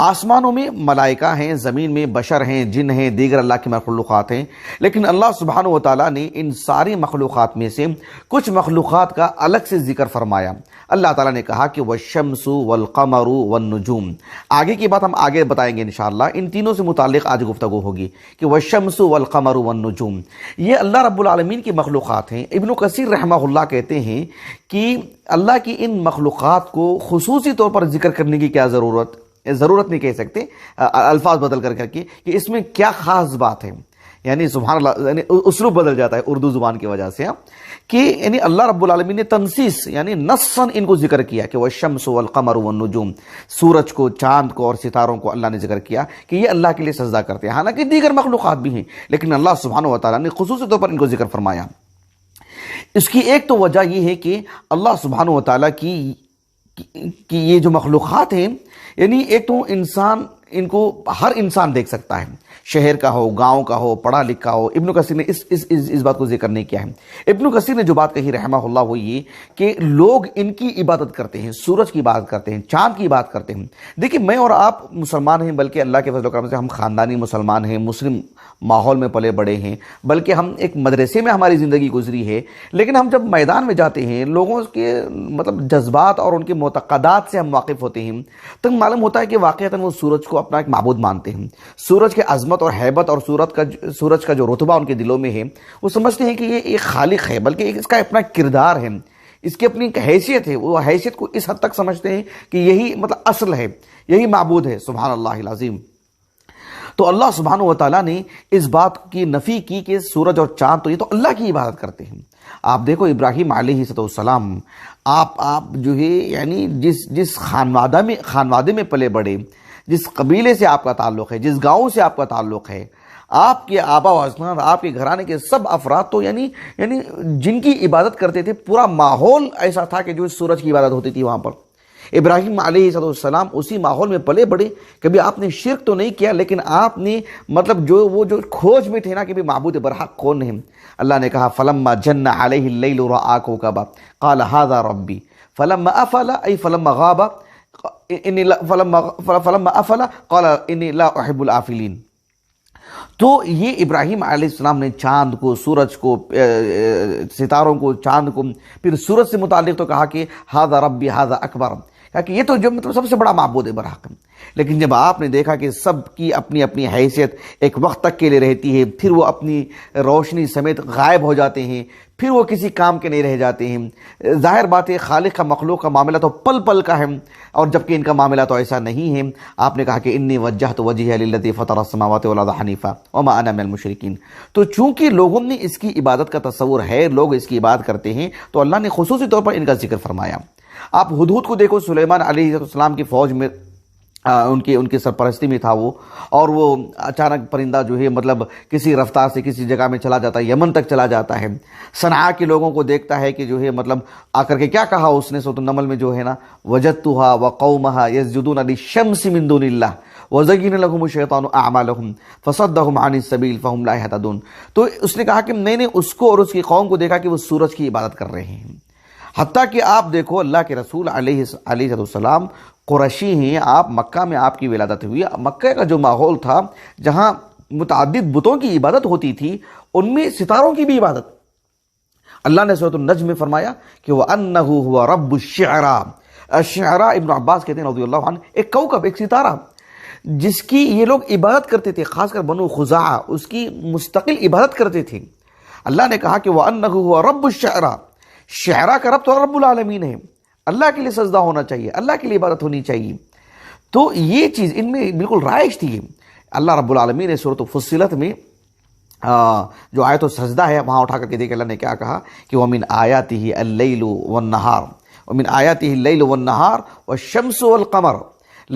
آسمانوں میں ملائکہ ہیں، زمین میں بشر ہیں، جن ہیں، دیگر اللہ کی مخلوقات ہیں، لیکن اللہ سبحانہ و تعالیٰ نے ان ساری مخلوقات میں سے کچھ مخلوقات کا الگ سے ذکر فرمایا۔ اللہ تعالیٰ نے کہا کہ والشمس والقمر والنجوم، آگے کی بات ہم آگے بتائیں گے انشاءاللہ، ان تینوں سے متعلق آج گفتگو ہوگی کہ والشمس والقمر والنجوم، یہ اللہ رب العالمین کی مخلوقات ہیں۔ ابن کثیر رحمہ اللہ کہتے ہیں کہ اللہ کی ان مخلوقات کو خصوصی طور پر ذکر کرنے کی کیا ضرورت نہیں کہہ سکتے، الفاظ بدل کر کے کہ اس میں کیا خاص بات ہے، یعنی سبحان اللہ، یعنی اسلوب بدل جاتا ہے اردو زبان کی وجہ سے، کہ یعنی اللہ رب العالمین نے تنصیص یعنی نصاً ان کو ذکر کیا کہ والشمس والقمر والنجوم، سورج کو، چاند کو اور ستاروں کو اللہ نے ذکر کیا کہ یہ اللہ کے لیے سجدہ کرتے ہیں، حالانکہ دیگر مخلوقات بھی ہیں، لیکن اللہ سبحانہ و تعالیٰ نے خصوصی طور پر ان کو ذکر فرمایا۔ اس کی ایک تو وجہ یہ ہے کہ اللہ سبحانہ و تعالیٰ کی یہ جو مخلوقات ہیں، یعنی ایک تو انسان، ان کو ہر انسان دیکھ سکتا ہے، شہر کا ہو، گاؤں کا ہو، پڑھا لکھا ہو۔ ابن کثیر نے اس بات کو ذکر نہیں کیا ہے۔ ابن کثیر نے جو بات کہی رحمہ اللہ وہ یہ کہ لوگ ان کی عبادت کرتے ہیں، سورج کی بات کرتے ہیں، چاند کی بات کرتے ہیں۔ دیکھیں، میں اور آپ مسلمان ہیں، بلکہ اللہ کے فضل و کرم سے ہم خاندانی مسلمان ہیں، مسلم ماحول میں پلے بڑے ہیں، بلکہ ہم ایک مدرسے میں ہماری زندگی گزری ہے، لیکن ہم جب میدان میں جاتے ہیں، لوگوں کے مطلب جذبات اور ان کے معتقدات سے ہم واقف ہوتے ہیں، تو معلوم ہوتا ہے کہ واقعتاً وہ سورج کو اپنا ایک معبود مانتے ہیں، سورج کے عظمت اور ہیبت اور سورج کا جو رتبہ ان کے دلوں میں ہے، وہ سمجھتے ہیں کہ یہ ایک خالق ہے، بلکہ اس کا اپنا کردار ہے، اس کی اپنی ایک حیثیت ہے، وہ حیثیت کو اس حد تک سمجھتے ہیں کہ یہی مطلب اصل ہے، یہی معبود ہے، سبحان اللہ العظیم۔ تو اللہ سبحانہ و تعالیٰ نے اس بات کی نفی کی کہ سورج اور چاند تو یہ تو اللہ کی عبادت کرتے ہیں۔ آپ دیکھو ابراہیم علیہ السلام، آپ جو ہے یعنی جس خانوادے میں پلے بڑے، جس قبیلے سے آپ کا تعلق ہے، جس گاؤں سے آپ کا تعلق ہے، آپ کے آبا و اجداد، آپ کے گھرانے کے سب افراد تو یعنی جن کی عبادت کرتے تھے، پورا ماحول ایسا تھا کہ جو سورج کی عبادت ہوتی تھی وہاں پر۔ ابراہیم علیہ السلام اسی ماحول میں پلے بڑے، کبھی آپ نے شرک تو نہیں کیا، لیکن آپ نے مطلب جو کھوج میں تھے نا کہ معبود برحق کون ہے۔ اللہ نے کہا فلما جن علیہ اللیل رأى کوكبا قال هذا ربی فلما افل ای فلما غاب فلما افل قال انی لا احب الآفلین۔ تو یہ ابراہیم علیہ السلام نے چاند کو، سورج کو، ستاروں کو، چاند کو، پھر سورج سے متعلق تو کہا کہ ھذا ربی ھذا اکبر، کہ یہ تو جو مطلب سب سے بڑا معبود ہے برحق۔ لیکن جب آپ نے دیکھا کہ سب کی اپنی اپنی حیثیت ایک وقت تک کے لیے رہتی ہے، پھر وہ اپنی روشنی سمیت غائب ہو جاتے ہیں، پھر وہ کسی کام کے نہیں رہ جاتے ہیں، ظاہر بات ہے خالق کا مخلوق کا معاملہ تو پل پل کا ہے، اور جبکہ ان کا معاملہ تو ایسا نہیں ہے۔ آپ نے کہا کہ انی وجہت وجہی للذی فطر السماوات والارض حنیفا وما انا من المشرکین۔ تو چونکہ لوگوں نے اس کی عبادت کا تصور ہے، لوگ اس کی عبادت کرتے ہیں، تو اللہ نے خصوصی طور پر ان کا ذکر فرمایا۔ آپ ہدہد کو دیکھو، سلیمان علیہ السلام کی فوج میں ان کی سرپرستی میں تھا وہ، اور وہ اچانک پرندہ جو ہے مطلب کسی رفتار سے کسی جگہ میں چلا جاتا ہے، یمن تک چلا جاتا ہے، صنعاء کے لوگوں کو دیکھتا ہے کہ جو ہے مطلب آ کر کے کیا کہا اس نے، سورۃ النمل میں جو ہے نا وجدتها وقومها يسجدون للشمس من دون الله وزين لهم الشيطان اعمالهم فصدهم عن السبيل فهم لا يهتدون۔ تو اس نے کہا کہ میں نے اس کو اور اس کی قوم کو دیکھا کہ وہ سورج کی عبادت کر رہے ہیں، حتیٰ کہ آپ دیکھو اللہ کے رسول علیہ السلام قریشی ہیں، آپ مکہ میں آپ کی ولادت ہوئی، مکہ کا جو ماحول تھا جہاں متعدد بتوں کی عبادت ہوتی تھی، ان میں ستاروں کی بھی عبادت۔ اللہ نے سورۃ النجم میں فرمایا کہ وَأَنَّهُ هُوَ رَبُّ الشِّعْرَى۔ الشِّعْرَى ابن عباس کہتے ہیں رضی اللہ عنہ، ایک کوكب، ایک ستارہ جس کی یہ لوگ عبادت کرتے تھے، خاص کر بنو خزاعہ اس کی مستقل عبادت کرتے تھے۔ اللہ نے کہا کہ وَأَنَّهُ هُوَ رَبُّ الشِّعْرَى، شعرا کا رب تو رب العالمین ہے، اللہ کے لیے سجدہ ہونا چاہیے، اللہ کے لیے عبادت ہونی چاہیے۔ تو یہ چیز ان میں بالکل رائج تھی۔ اللہ رب العالمین نے سورۃ فصلت میں جو آیت السجدہ ہے وہاں اٹھا کر کے دیکھ اللہ نے کیا کہا کہ وَمِنْ آیَاتِهِ اللَّيْلُ وَالنَّهَارُ وَمِنْ آیَاتِهِ اللَّيْلُ وَالنَّهَارُ وَالشَّمْسُ وَالْقَمَرُ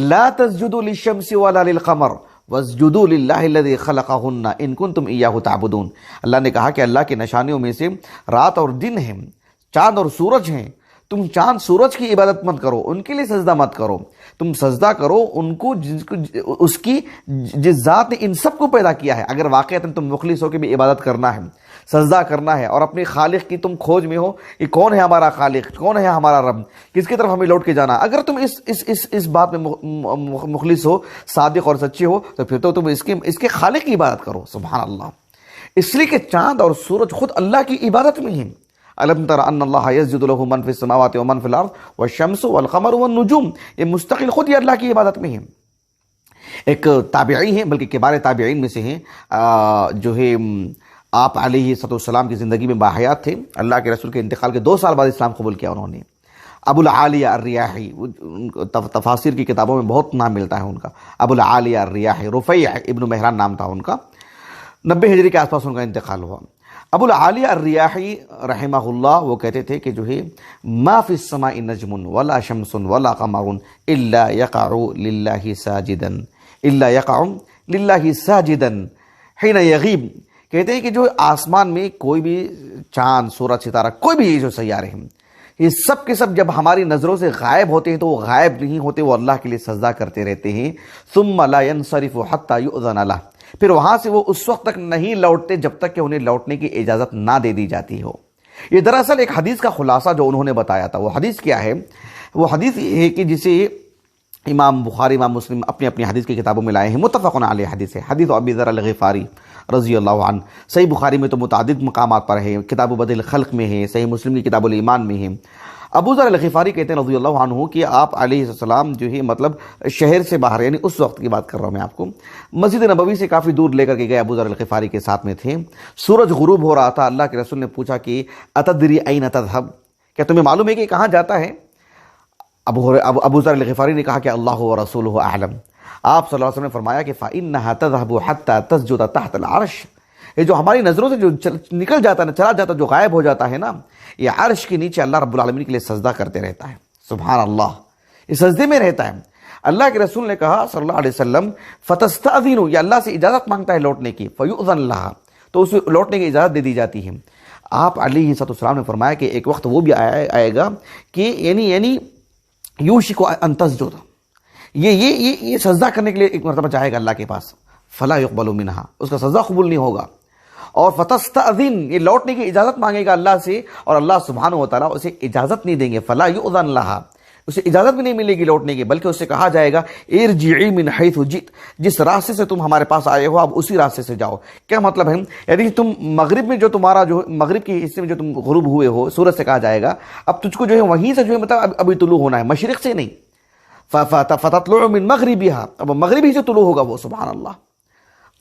لَا تَسْجُدُوا لِلشَّمْسِ وَلَا لِلْقَمَرِ وَاسْجُدُوا لِلَّهِ الَّذِي خَلَقَهُنَّ إِن كُنتُمْ إِيَّاهُ تَعْبُدُونَ۔ اللہ نے کہا کہ اللہ کی نشانیوں میں سے رات اور دن ہیں، چاند اور سورج ہیں، تم چاند سورج کی عبادت مت کرو، ان کے لیے سجدہ مت کرو، تم سجدہ کرو ان کو اس کی جس ذات نے ان سب کو پیدا کیا ہے۔ اگر واقعتاً تم مخلص ہو کہ بھی عبادت کرنا ہے، سجدہ کرنا ہے، اور اپنے خالق کی تم کھوج میں ہو کہ کون ہے ہمارا خالق، کون ہے ہمارا رب، کس کی طرف ہمیں لوٹ کے جانا، اگر تم اس بات میں مخلص ہو، صادق اور سچے ہو، تو پھر تو تم اس کے خالق کی عبادت کرو۔ سبحان اللہ۔ اس لیے کہ چاند اور سورج خود اللہ کی عبادت میں ہیں۔ الم تر ان اللہ یسجد له من فی السماوات ومن فی الارض والشمس والقمر والنجوم، یہ مستقل خود ہی اللہ کی عبادت میں ہیں۔ ایک تابعی ہیں، بلکہ کبار تابعین میں سے ہیں، جو ہے آپ علیہ السلام کی زندگی میں باحیات تھے، اللہ کے رسول کے انتقال کے 2 سال بعد اسلام قبول کیا انہوں نے۔ ابو العالیہ الریاحی، تفاسیر کی کتابوں میں بہت نام ملتا ہے ان کا، ابو العالیہ الریاحی، رفیع ابن مہران نام تھا ان کا، 90 ہجری کے آس پاس ان کا انتقال ہوا۔ ابو العالیہ الریاحی رحمہ اللہ وہ کہتے تھے کہ جو ہے ما فی السماء نجم ولا شمس ولا قمر الا یقع للہ ساجدا، الا یقع للہ ساجدا حین یغیب، کہتے ہیں کہ جو آسمان میں کوئی بھی چاند، سورج، ستارہ، کوئی بھی جو سیارے ہیں، یہ سب کے سب جب ہماری نظروں سے غائب ہوتے ہیں تو وہ غائب نہیں ہوتے، وہ اللہ کے لیے سجدہ کرتے رہتے ہیں۔ ثم لا ينصرف حتى يؤذن له، پھر وہاں سے وہ اس وقت تک نہیں لوٹتے جب تک کہ انہیں لوٹنے کی اجازت نہ دے دی جاتی ہو۔ یہ دراصل ایک حدیث کا خلاصہ جو انہوں نے بتایا تھا، وہ حدیث کیا ہے؟ وہ حدیث یہ ہے کہ جسے امام بخاری، امام مسلم اپنی اپنی حدیث کی کتابوں میں لائے ہیں، متفق علیہ حدیث ہے، حدیث ابی ذر الغفاری رضی اللہ عنہ، صحیح بخاری میں تو متعدد مقامات پر ہے، کتاب بدء الخلق میں ہے، صحیح مسلم کی کتاب الایمان میں ہے۔ ابو ذر الغفاری کہتے ہیں رضی اللہ عنہ کہ آپ علیہ السلام جو ہے مطلب شہر سے باہر، یعنی اس وقت کی بات کر رہا ہوں میں آپ کو، مسجد نبوی سے کافی دور لے کر کے گئے، ابو ذر الغفاری کے ساتھ میں تھے، سورج غروب ہو رہا تھا، اللہ کے رسول نے پوچھا کہ اتدری این تذهب، کیا تمہیں معلوم ہے کہ کہاں جاتا ہے؟ ابو ذر الغفاری نے کہا کہ اللہ ورسولہ اعلم۔ آپ صلی اللہ علیہ وسلم نے فرمایا کہ فإنها تذهب حتى تسجد تحت العرش، یہ جو ہماری نظروں سے جو نکل جاتا ہے، چلا جاتا، جو غائب ہو جاتا ہے نا، یہ عرش کے نیچے اللہ رب العالمین کے لیے سجدہ کرتے رہتا ہے۔ سبحان اللہ، یہ سجدے میں رہتا ہے۔ اللہ کے رسول نے کہا صلی اللہ علیہ وسلم فتستأذن، یہ اللہ سے اجازت مانگتا ہے لوٹنے کی، فیؤذن لها، تو اسے لوٹنے کی اجازت دے دی جاتی ہے۔ آپ علیہ السلام نے فرمایا کہ ایک وقت وہ بھی آئے گا کہ یعنی یوشک ان تسجد، یہ سجدہ کرنے کے لیے ایک مرتبہ جائے گا اللہ کے پاس، فلا يقبل منها، اس کا سجدہ قبول نہیں ہوگا، اور فتستأذن، یہ لوٹنے کی اجازت مانگے گا اللہ سے، اور اللہ سبحانہ وتعالی اسے اجازت نہیں دیں گے، فلا يؤذن لها، اسے اجازت بھی نہیں ملے گی لوٹنے کی، بلکہ اسے کہا جائے گا ارجعی من حیث جئت، جس راستے سے تم ہمارے پاس آئے ہو اب اسی راستے سے جاؤ۔ کیا مطلب ہے؟ یعنی تم مغرب میں جو تمہارا جو مغرب کے حصے میں جو تم غروب ہوئے ہو، سورج سے کہا جائے گا اب تجھ کو جو ہے وہیں سے جو ہے مطلب ابھی طلوع ہونا ہے، مشرق سے نہیں، فتطلع من مغربها، اب مغربی سے طلوع ہوگا وہ۔ سبحان اللہ،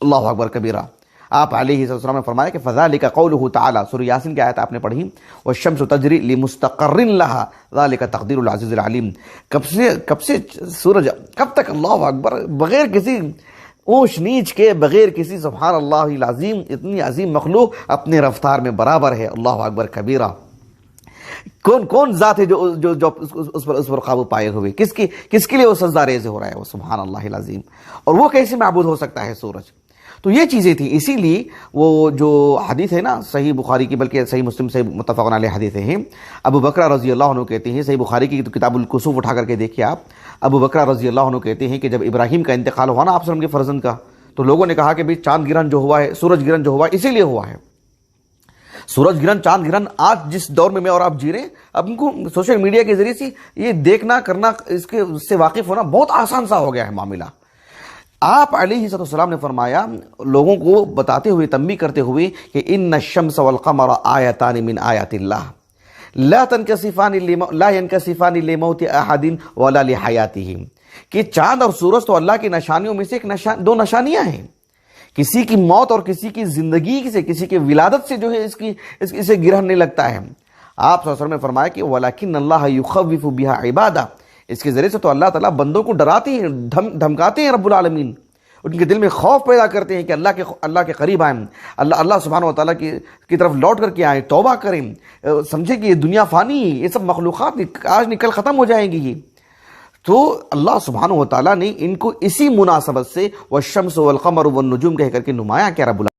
اللہ اکبر کبیرہ۔ آپ علیہ السلام نے فرمایا کہ فذلک قولہ تعالی، سورہ یاسین کی آیت آپ نے پڑھی، والشمس تجری لمستقر لها ذلک تقدیر العزیز العلیم، کب سے سورج، کب تک، اللہ اکبر، بغیر کسی اونچ نیچ کے، بغیر کسی، سبحان اللہ العظیم، اتنی عظیم مخلوق اپنے رفتار میں برابر ہے، اللہ اکبر کبیرہ۔ کون ذات ہے جو اس پر قابو پائے ہوئے، کس کے لیے وہ سجدہ ریز ہو رہا ہے وہ، سبحان اللہ العظیم، اور وہ کیسے معبود ہو سکتا ہے سورج؟ تو یہ چیزیں تھیں، اسی لیے وہ جو حدیث ہے نا صحیح بخاری کی، بلکہ صحیح مسلم سے متفق علیہ حدیث ہیں، ابو بکر رضی اللہ عنہ کہتے ہیں، صحیح بخاری کی کتاب الکسوف اٹھا کر کے دیکھیے آپ، ابو بکر رضی اللہ عنہ کہتے ہیں کہ جب ابراہیم کا انتقال ہوا نا آپ صلی اللہ علیہ وسلم کے فرزند کا، تو لوگوں نے کہا کہ بھئی چاند گرہن جو ہوا ہے، سورج گرہن جو ہوا ہے، اسی لیے ہوا ہے۔ سورج گرہن، چاند گرہن آج جس دور میں اور آپ جی رہے ہیں، اب ان کو سوشل میڈیا کے ذریعے سے یہ دیکھنا کرنا، اس سے واقف ہونا بہت آسان سا ہو گیا ہے معاملہ۔ آپ علیہ السلام نے فرمایا، لوگوں کو بتاتے ہوئے، تنبیہ کرتے ہوئے کہ ان الشمس والقمر آیتان من آیات اللہ لا ينکسفان لموت احد ولا لحیاتہ، کہ چاند اور سورج تو اللہ کی نشانیوں میں سے دو نشانیاں ہیں، کسی کی موت اور کسی کی زندگی سے، کسی کی ولادت سے جو ہے اسے گرہن نہیں لگتا ہے۔ آپ صلی اللہ علیہ وسلم نے فرمایا کہ وَلَكِنَّ اللَّهَ يُخَوِّفُ بِهَا عِبَادَهُ، اس کے ذریعے سے تو اللہ تعالیٰ بندوں کو ڈراتے ہیں، دھمکاتے ہیں رب العالمین، ان کے دل میں خوف پیدا کرتے ہیں کہ اللہ کے قریب آئیں، اللہ سبحانہ وتعالیٰ کی طرف لوٹ کر کے آئیں، توبہ کریں، سمجھیں کہ یہ دنیا فانی ہے، یہ سب مخلوقات آج نکل ختم ہو جائیں گی۔ یہ تو اللہ سبحانہ وتعالیٰ نے ان کو اسی مناسبت سے والشمس والقمر والنجوم کہہ کر کے نمایاں کیا رب العالمین